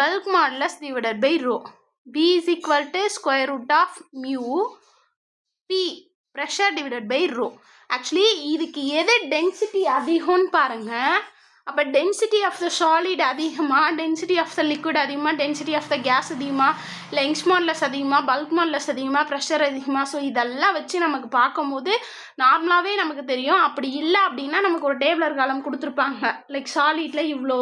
bulk modulus divided by rho. v is equal to square root of mu P pressure divided by rho. Actually இதுக்கு எது டென்சிட்டி அதிகம்னு பாருங்கள். அப்போ டென்சிட்டி ஆஃப் த சாலிட் அதிகமாக, டென்சிட்டி ஆஃப் த லிக்விட் அதிகமாக, டென்சிட்டி ஆஃப் த கேஸ் அதிகமாக, இல்லை யங்ஸ் மாடுலஸ் அதிகமாக, பல்க் மாடுலஸ் அதிகமாக, ப்ரெஷர் அதிகமாக. ஸோ இதெல்லாம் வச்சு நமக்கு பார்க்கும்போது நார்மலாகவே நமக்கு தெரியும். அப்படி இல்லை அப்படின்னா நமக்கு ஒரு டேபிளர் காலம் கொடுத்துருப்பாங்க. லைக் சாலிடில் இவ்வளோ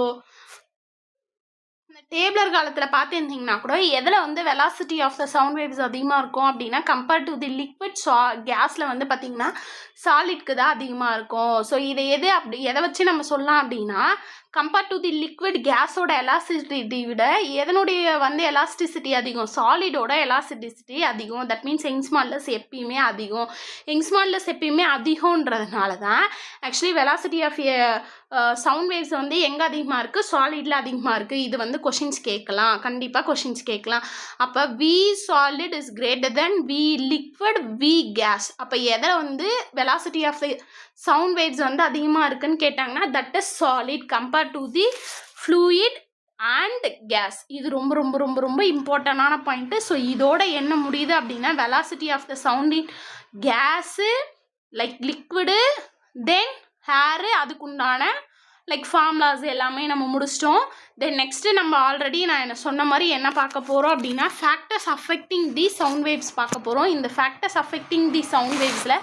டேபிளர் காலத்தில் பார்த்துருந்தீங்கன்னா கூட எதில் வந்து velocity of the sound waves அதிகமாக இருக்கும் அப்படின்னா கம்பேர்ட் டு தி லிக்விட் கேஸில் வந்து பார்த்திங்கன்னா சாலிட்க்கு தான் அதிகமாக இருக்கும். ஸோ இதை எதை வச்சு நம்ம சொல்லலாம் அப்படின்னா கம்பேர்ட் டு தி லிக்விட் கேஸோட எலாஸ்டிசிட்டி விட எதனுடைய வந்து எலாஸ்டிசிட்டி அதிகம், சாலிடோட எலாஸ்டிசிட்டி அதிகம். தட் மீன்ஸ் யங்ஸ் மாடுலஸ் எப்பயுமே அதிகம். யங்ஸ் மாடுலஸ் எப்பயுமே அதிகம்ன்றதுனால தான் actually velocity of sound waves வந்து எங்கே அதிகமாக இருக்குது, சாலிடில் அதிகமாக இருக்குது. இது வந்து கொஷின்ஸ் கேட்கலாம், கண்டிப்பாக கொஷின்ஸ் கேட்கலாம். அப்போ V solid is greater than V liquid V gas. அப்போ எதை வந்து velocity of the sound waves வந்து அதிகமாக இருக்குன்னு கேட்டாங்கன்னா that is solid compared to the fluid and gas. இது ரொம்ப ரொம்ப ரொம்ப ரொம்ப இம்பார்ட்டண்டான பாயிண்ட்டு. ஸோ இதோட என்ன முடியுது அப்படின்னா வெலாசிட்டி ஆஃப் த சவுண்டின் gas like liquid then air அதுக்குண்டான லைக் ஃபார்முலாஸ் எல்லாமே நம்ம முடிச்சிட்டோம். தென் நெக்ஸ்ட்டு நம்ம ஆல்ரெடி நான் என்ன சொன்ன மாதிரி என்ன பார்க்க போகிறோம் அப்படின்னா factors affecting the sound waves பார்க்க போகிறோம். இந்த ஃபேக்டர்ஸ் அஃபெக்டிங் தி சவுண்ட் வேவ்ஸில்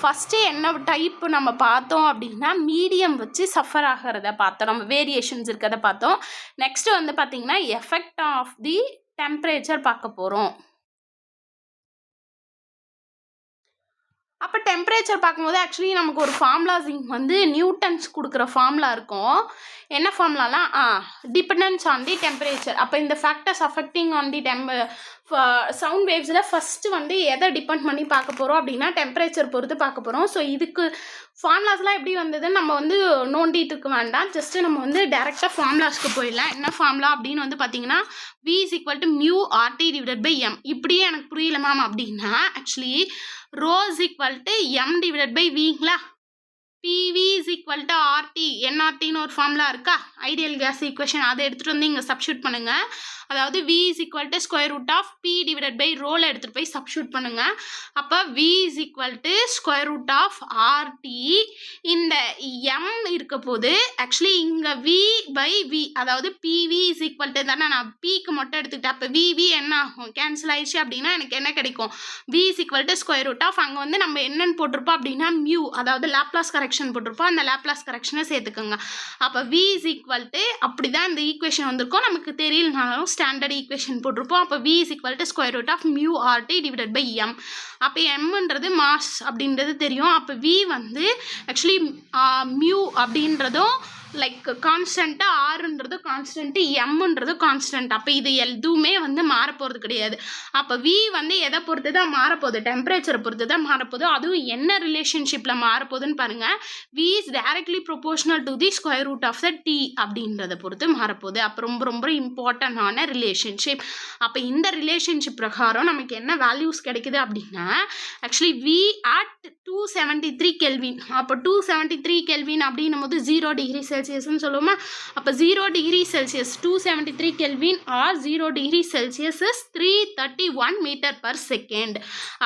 ஃபஸ்ட்டு என்ன டைப்பு நம்ம பார்த்தோம் அப்படின்னா மீடியம் வச்சு சஃபர் ஆகிறத பார்த்தோம், நம்ம வேரியேஷன்ஸ் இருக்கிறத பார்த்தோம். நெக்ஸ்ட்டு வந்து பார்த்திங்கன்னா எஃபெக்ட் ஆஃப் தி டெம்பரேச்சர் பார்க்க போகிறோம். அப்போ டெம்பரேச்சர் பார்க்கும்போது ஆக்சுவலி நமக்கு ஒரு ஃபார்முலாஸ் வந்து நியூட்டன்ஸ் கொடுக்குற ஃபார்முலா இருக்கும். என்ன ஃபார்முலாலாம் டிபெண்டன்ஸ் ஆன் தி டெம்பரேச்சர். அப்போ இந்த factors affecting on the sound வேவ்ஸில் ஃபஸ்ட்டு வந்து எதை டிபெண்ட் பண்ணி பார்க்க போகிறோம் அப்படின்னா டெம்பரேச்சர் பொறுத்து பார்க்க போகிறோம். ஸோ இதுக்கு ஃபார்முலாஸ்லாம் எப்படி வந்ததுன்னு நம்ம வந்து நோண்டிட்டு இருக்க வேண்டாம். ஜஸ்ட்டு நம்ம வந்து டேரெக்டாக ஃபார்முலாஸ்க்கு போயிடலாம். என்ன ஃபார்முலா அப்படின்னு வந்து பார்த்தீங்கன்னா v is equal to mu RT divided by m. இப்படியே எனக்கு புரியல மேம் அப்படின்னா actually rho is equal to m divided by vங்களா. PV is equal to RT, என்ஆர்டின்னு ஒரு ஃபார்முலா இருக்கா, ஐடியல் கேஸ் ஈக்குவேஷன், அதை எடுத்துகிட்டு வந்து இங்கே சப்ஸ்டியூட் பண்ணுங்கள். அதாவது V is equal to square root of B divided by ரோவில் எடுத்துகிட்டு போய் சப்ஸ்டியூட் பண்ணுங்கள். அப்போ V is equal to square root of RT, இந்த எம் இருக்க போது ஆக்சுவலி இங்கே வி பை வி, அதாவது பிவி இஸ் ஈக்குவல் டு தானே, நான் பிக்கு மட்டும் எடுத்துக்கிட்டேன். அப்போ வி என்ன ஆகும், கேன்சல் ஆயிடுச்சு அப்படின்னா எனக்கு என்ன கிடைக்கும், V is equal to square root of, அங்கே வந்து நம்ம என்னன்னு போட்டிருப்போம் அப்படின்னா மியூ, அதாவது லாப்லாஸ் கரெக்ஷன் போட்டிருப்போம், அந்த லாப்லாஸ் கரெக்ஷனை சேர்த்துக்கோங்க. அப்போ வி இஸ் ஈக்குவல் டு, அப்படி தான் இந்த ஈக்குவேஷன் வந்திருக்கும், நமக்கு தெரியலனாலும் ஸ்டாண்டர்ட் ஈக்குவேஷன் போட்டிருப்போம். அப்போ V is equal to square root of mu RT divided by M. அப்போ எம்ன்றது மாஸ் அப்படின்றது தெரியும். அப்போ வி வந்து ஆக்சுவலி மியூ அப்படின்றதும் லைக் கான்ஸ்டண்ட்டு, ஆறுன்றது கான்ஸ்டன்ட்டு, எம்ன்றது கான்ஸ்டன்ட். அப்போ இது எதுவுமே வந்து மாறப்போகிறது கிடையாது. அப்போ வி வந்து எதை பொறுத்து தான் மாறப்போகுது, டெம்பரேச்சரை பொறுத்து தான் மாறப்போகுது. அதுவும் என்ன ரிலேஷன்ஷிப்பில் மாறப்போகுதுன்னு பாருங்கள், V is directly proportional to the square root of the T அப்படின்றத பொறுத்து மாறப்போகுது. அப்போ ரொம்ப ரொம்ப இம்பார்ட்டண்டான ரிலேஷன்ஷிப். அப்போ இந்த ரிலேஷன்ஷிப் பிரகாரம் நமக்கு என்ன வேல்யூஸ் கிடைக்குது அப்படின்னா, ஆக்சுவலி வி அட் 273 கெல்வின். அப்போ 273 கெல்வின் அப்படின்னும் போது 0 டிகிரி செல்சியஸ்ன்னு சொல்லுவோமா. அப்போ 0 degree Celsius 273 kelvin are 0 degree Celsius is 331 metre per second.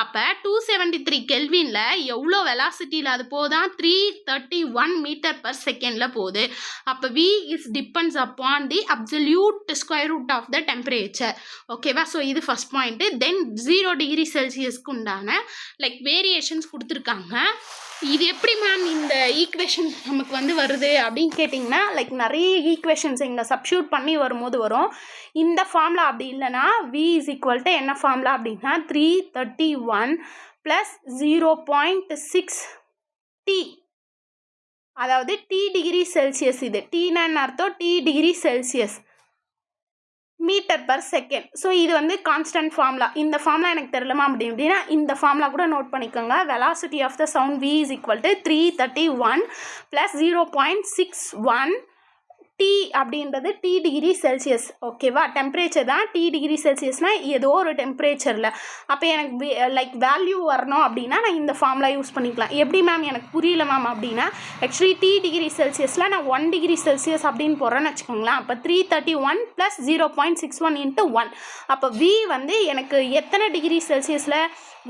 அப்போ 273 கெல்வினில் எவ்வளோ வெலாசிட்டியில் அது போதான், 331 மீட்டர் பர் செகண்டில் போகுது. அப்போ V is depends upon the absolute square root of the temperature. ஓகேவா. ஸோ இது ஃபர்ஸ்ட் பாயிண்ட்டு. தென் 0 டிகிரி செல்சியஸ்க்கு உண்டான லைக் வேரியேஷன்ஸ் கொடுத்துருக்காங்க. இது எப்படி மேம் இந்த ஈக்குவேஷன் நமக்கு வந்து வருது அப்படின்னு கேட்டிங்கன்னா, லைக் நிறைய ஈக்குவேஷன்ஸ் இங்கே சப்ஸ்டியூட் பண்ணி வரும்போது வரும். இந்த ஃபார்முலா அப்படி இல்லைனா வி இஸ் ஈக்குவல் டு என்ன ஃபார்முலா அப்படின்னா 331 ப்ளஸ் 0.6 டி, அதாவது டி டிகிரி செல்சியஸ். இது டீனா அர்த்தம் T degree Celsius metre per second. So இது வந்து கான்ஸ்டன்ட் ஃபார்முலா. இந்த ஃபார்முலா எனக்கு தெரியலமா அப்படின்னா இந்த ஃபார்முலா கூட நோட் பண்ணிக்கோங்க. Velocity of the sound V is equal to 331 plus 0.61 T அப்படின்றது டி டிகிரி செல்சியஸ். ஓகேவா. டெம்பரேச்சர் தான் டி டிகிரி செல்சியஸ்னால் ஏதோ ஒரு டெம்பரேச்சரில். அப்போ எனக்கு லைக் வேல்யூ வரணும் அப்படின்னா நான் இந்த ஃபார்முலா யூஸ் பண்ணிக்கலாம். எப்படி மேம் எனக்கு புரியல மேம் அப்படின்னா, ஆக்சுவலி டி டிகிரி செல்சியஸில் நான் 1 டிகிரி செல்சியஸ் அப்படின்னு போடுறேன்னு வச்சுக்கோங்களேன். அப்போ 331 ப்ளஸ் 0.61 இன்ட்டு 1. அப்போ வி வந்து எனக்கு எத்தனை டிகிரி செல்சியஸில்,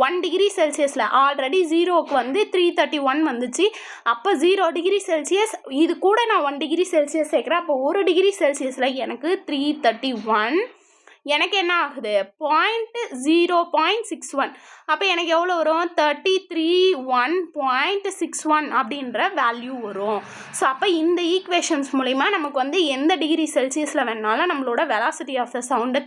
1 டிகிரி செல்சியஸில். ஆல்ரெடி 0க்கு வந்து 331 வந்துச்சு. அப்போ 0 டிகிரி செல்சியஸ் இது கூட நான் 1 டிகிரி செல்சியஸ் சேர்க்குறேன். அப்போ 1 டிகிரி செல்சியஸில் எனக்கு 331, எனக்கு என்ன ஆகுது 0.61. அப்போ எனக்கு எவ்வளோ வரும், 331.61 அப்படின்ற வேல்யூ வரும். ஸோ அப்போ இந்த ஈக்குவேஷன்ஸ் மூலிமா நமக்கு வந்து எந்த டிகிரி செல்சியஸில் வேணாலும் நம்மளோட வெலாசிட்டி ஆஃப் த சவுண்டு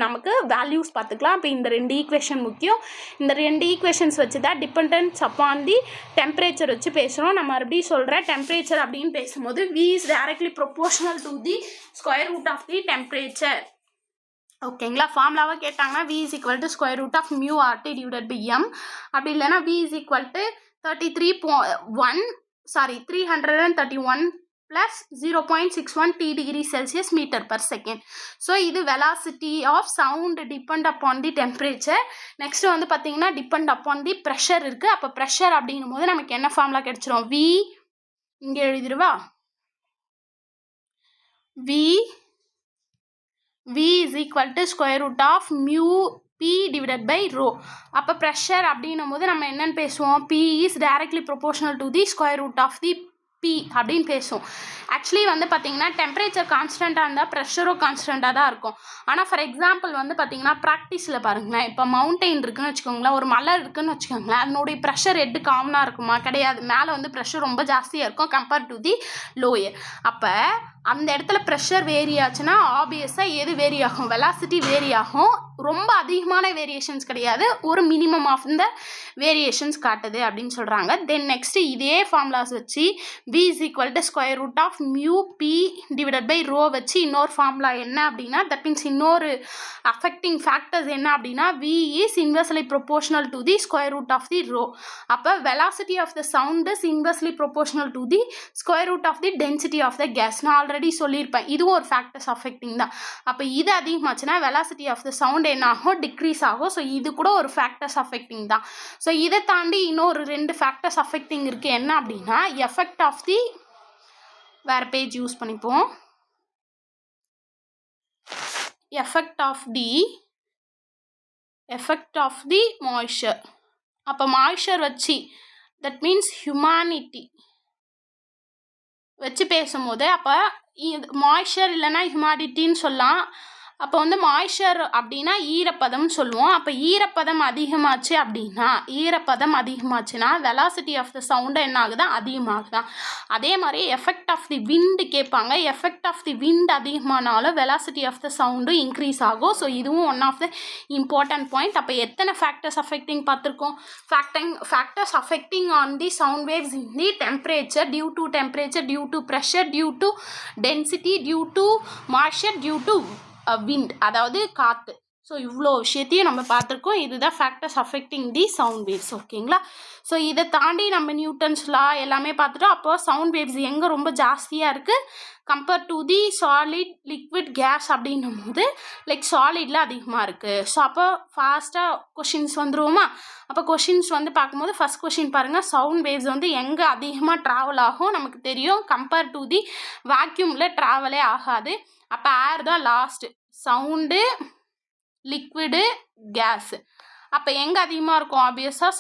நமக்கு வேல்யூஸ் பார்த்துக்கலாம். அப்போ இந்த 2 ஈக்குவேஷன் முக்கியம். இந்த 2 ஈக்குவேஷன்ஸ் வச்சு தான் டிபெண்டன்ஸ் அப்பான் தி டெம்பரேச்சர் வச்சு பேசுகிறோம். நான் மறுபடியும் சொல்கிறேன், டெம்பரேச்சர் அப்படின்னு பேசும்போது V is directly proportional to the square root of the temperature. ஓகேங்களா. ஃபார்முலாவாக கேட்டாங்கன்னா V is equal to square root of mu RT divided by M. அப்படி இல்லைனா V is equal to 331 plus 0.61 T degree Celsius metre per second. So இது velocity of sound depend upon the temperature. Next வந்து பார்த்தீங்கன்னா டிபெண்ட் அப்பான் தி ப்ரெஷர் இருக்குது. அப்போ ப்ரெஷர் அப்படின்னும் போது நமக்கு என்ன ஃபார்முலா கிடைச்சிரும், வி இங்கே எழுதிடுவா, V is equal to square root of mu P divided by rho. அப்போ ப்ரெஷர் அப்படின்னும் போது நம்ம என்னன்னு பேசுவோம், P is directly proportional to the square root of the P அப்படின்னு பேசுவோம். ஆக்சுவலி வந்து பார்த்தீங்கன்னா டெம்பரேச்சர் கான்ஸ்டண்ட்டாக இருந்தால் ப்ரெஷரும் கான்ஸ்டண்ட்டாக தான் இருக்கும். ஆனால் ஃபார் எக்ஸாம்பிள் வந்து பார்த்தீங்கன்னா ப்ராக்டிஸில் பாருங்களேன், இப்போ மவுண்டெயின் இருக்குன்னு வச்சுக்கோங்களேன், ஒரு மலை இருக்குன்னு வச்சுக்கோங்களேன், அதனுடைய ப்ரெஷர் ஹெட்டு காமனாக இருக்குமா, கிடையாது. மேலே வந்து ப்ரெஷர் ரொம்ப ஜாஸ்தியாக இருக்கும் கம்பேர்ட் டு தி லோயர். அப்போ அந்த இடத்துல ப்ரெஷர் வேரி ஆச்சுன்னா ஆப்வியஸாக எது வேரி ஆகும், வெலாசிட்டி வேரி ஆகும். ரொம்ப அதிகமான வேரியேஷன்ஸ் கிடையாது, ஒரு மினிமம் ஆஃப் இந்த வேரியேஷன்ஸ் காட்டுது அப்படின்னு சொல்கிறாங்க. தென் நெக்ஸ்ட்டு இதே ஃபார்முலாஸ் வச்சு V is equal to square root of mu P divided by rho வச்சு இன்னொரு ஃபார்முலா என்ன அப்படின்னா, தட் மீன்ஸ் இன்னொரு அஃபெக்டிங் ஃபேக்டர்ஸ் என்ன அப்படின்னா, V is inversely proportional to the square root of the rho. அப்போ velocity of the sound is inversely proportional to the square root of the density of the gas. நான் ஆல்ரெடி சொல்லியிருப்பேன், இதுவும் ஒரு ஃபேக்டர்ஸ் அஃபெக்டிங் தான். அப்போ இது அதிகமாச்சுன்னா வெலாசிட்டி ஆஃப் த சவுண்ட் என்ன ஆகும், டிக்ரீஸ் ஆகும். ஸோ இது கூட ஒரு ஃபேக்டர்ஸ் அஃபெக்டிங் தான். ஸோ இதை தாண்டி இன்னொரு 2 ஃபேக்டர்ஸ் அஃபெக்டிங் இருக்குது. என்ன அப்படின்னா எஃபெக்ட் ஆஃப் தி, வேறு பேஜ் யூஸ் பண்ணிப்போம், எஃபெக்ட் ஆஃப் தி மாய்ஸ்சர். அப்போ மாய்ஸ்சர் வச்சு, தட் மீன்ஸ் ஹியூமானிட்டி வச்சு பேசும்போது அப்போ மாய்ஸ்சர் இல்லைன்னா ஹியூமானிட்டின்னு சொல்லலாம். அப்போ வந்து மாய்ஸ்சர் அப்படின்னா ஈரப்பதம் சொல்லுவோம். அப்போ ஈரப்பதம் அதிகமாச்சுன்னா வெலாசிட்டி ஆஃப் த சவுண்டு என்ன ஆகுதா, அதிகமாகுதான். அதே மாதிரி எஃபெக்ட் ஆஃப் தி விண்டு கேட்பாங்க. எஃபெக்ட் ஆஃப் தி விண்ட் அதிகமானாலும் வெலாசிட்டி ஆஃப் த சவுண்டும் இன்க்ரீஸ் ஆகும். ஸோ இதுவும் one of the important point. அப்போ எத்தனை ஃபேக்டர்ஸ் அஃபெக்டிங் பார்த்துருக்கோம்? Factors affecting on the sound waves in the temperature, due to temperature, due to pressure, due to density, due to moisture, due to wind, அதாவது காற்று. ஸோ இவ்வளோ விஷயத்தையும் நம்ம பார்த்துருக்கோம். இதுதான் factors affecting the sound waves. ஓகேங்களா? ஸோ இதை தாண்டி நம்ம நியூட்டன்ஸ் லா எல்லாமே பார்த்துட்டோம். அப்போ சவுண்ட் வேவ்ஸ் எங்கே ரொம்ப ஜாஸ்தியாக இருக்குது compare to the solid, liquid, gas அப்படின்னும் போது லைக் சாலிடில் அதிகமாக இருக்குது. ஸோ அப்போ ஃபாஸ்ட்டாக கொஷின்ஸ் வந்துருவோமா? அப்போ கொஷின்ஸ் வந்து பார்க்கும்போது ஃபஸ்ட் கொஷின் பாருங்கள், சவுண்ட் வேவ்ஸ் வந்து எங்கே அதிகமாக ட்ராவல் ஆகும் நமக்கு தெரியும். கம்பேர் டு தி வேக்யூமில் ட்ராவலே ஆகாது. அப்போ ஏர் தான் லாஸ்ட்டு, சவுண்டு, லிக்விடு, கேஸு. அப்போ எங்கே அதிகமாக இருக்கும்? ஆப்வியஸாக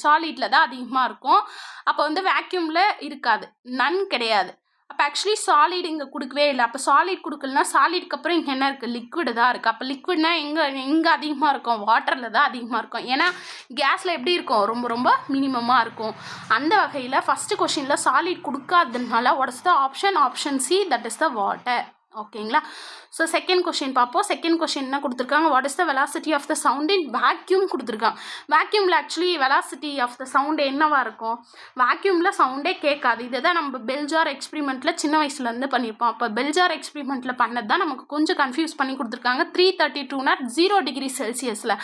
சாலிடில் தான் அதிகமாக இருக்கும். அப்போ வந்து வேக்யூமில் இருக்காது, நன் கிடையாது. அப்போ ஆக்சுவலி சாலிட் இங்கே கொடுக்கவே இல்லை. அப்போ சாலிட் கொடுக்கலனா சாலிட்க்கு அப்புறம் இங்கே என்ன இருக்குது? லிக்விடு தான் இருக்குது. அப்போ லிக்விட்னா எங்கே அதிகமாக இருக்கும்? வாட்டரில் தான் அதிகமாக இருக்கும். ஏன்னா கேஸில் எப்படி இருக்கும்? ரொம்ப ரொம்ப மினிமமாக இருக்கும். அந்த வகையில் ஃபஸ்ட்டு கொஷினில் சாலிட் கொடுக்காததுனால what is the option C, that is the water. ஓகேங்களா? ஸோ செகண்ட் கொஷின் பார்ப்போம். செகண்ட் கொஷின் என்ன கொடுத்துருக்காங்க? What is the velocity of the sound in vacuum கொடுத்துருக்காங்க. வேக்யூமில் actually velocity of the sound என்னவாக இருக்கும்? வேக்யூமில் சவுண்டே கேட்காது. இதை தான் நம்ம பெல்ஜார் எக்ஸ்பிரிமெண்ட்டில் சின்ன வயசுலேருந்து பண்ணியிருப்போம். அப்போ பெல்ஜார் எக்ஸ்பிரிமெண்ட்டில் பண்ணது தான் நமக்கு கொஞ்சம் கன்ஃபியூஸ் பண்ணி கொடுத்துருக்காங்க. 332 0 டிகிரி செல்சியஸில்.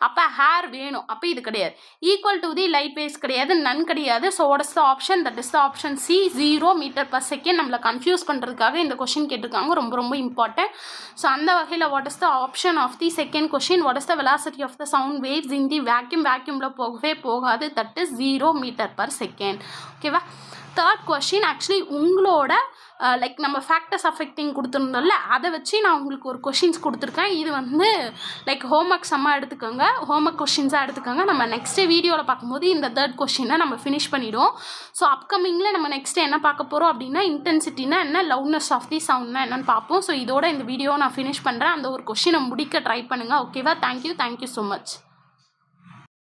அப்போ ஹேர் வேணும். அப்போ இது கிடையாது. Equal to the light waves கிடையாது, நன் கிடையாது. So what is the option? That is the option C, 0 மீட்டர்/செகண்ட். நம்மளை கன்ஃபியூஸ் பண்ணுறதுக்காக இந்த கொஷின் கேட்டிருக்காங்க. ரொம்ப ரொம்ப இம்பார்ட்டன்ட். ஸோ அந்த வகையில் what is the option of the second question? What is the velocity of the sound waves in the வேக்யூமில் போகவே போகாது. That is 0 metre per second. ஓகேவா? தேர்ட் கொஷின் ஆக்சுவலி உங்களோட லைக் நம்ம ஃபேக்டர்ஸ் அஃபெக்டிங் கொடுத்துருந்தோம்ல, அதை வச்சு நான் உங்களுக்கு ஒரு கொஷின்ஸ் கொடுத்துருக்கேன். இது வந்து லைக் ஹோம்ஒர்க் சம்மாக எடுத்துக்கோங்க, ஹோம்ஒர்க் கொஷின்ஸாக எடுத்துக்கோங்க. நம்ம நெக்ஸ்ட்டு வீடியோவில் பார்க்கும்போது இந்த தேர்ட் கொஷினை நம்ம ஃபினிஷ் பண்ணிவிடுவோம். ஸோ அப்கமிங்கில் நம்ம நெக்ஸ்ட்டு என்ன பார்க்க போகிறோம் அப்படின்னா இன்டென்சிட்டினா என்ன, லவுட்னஸ் ஆஃப் தி சவுண்ட்னா என்னன்னு பார்ப்போம். ஸோ இதோட இந்த வீடியோவை நான் ஃபினிஷ் பண்ணுறேன். அந்த ஒரு கொஷினை முடிக்க ட்ரை பண்ணுங்கள். ஓகேவா? Thank you so much.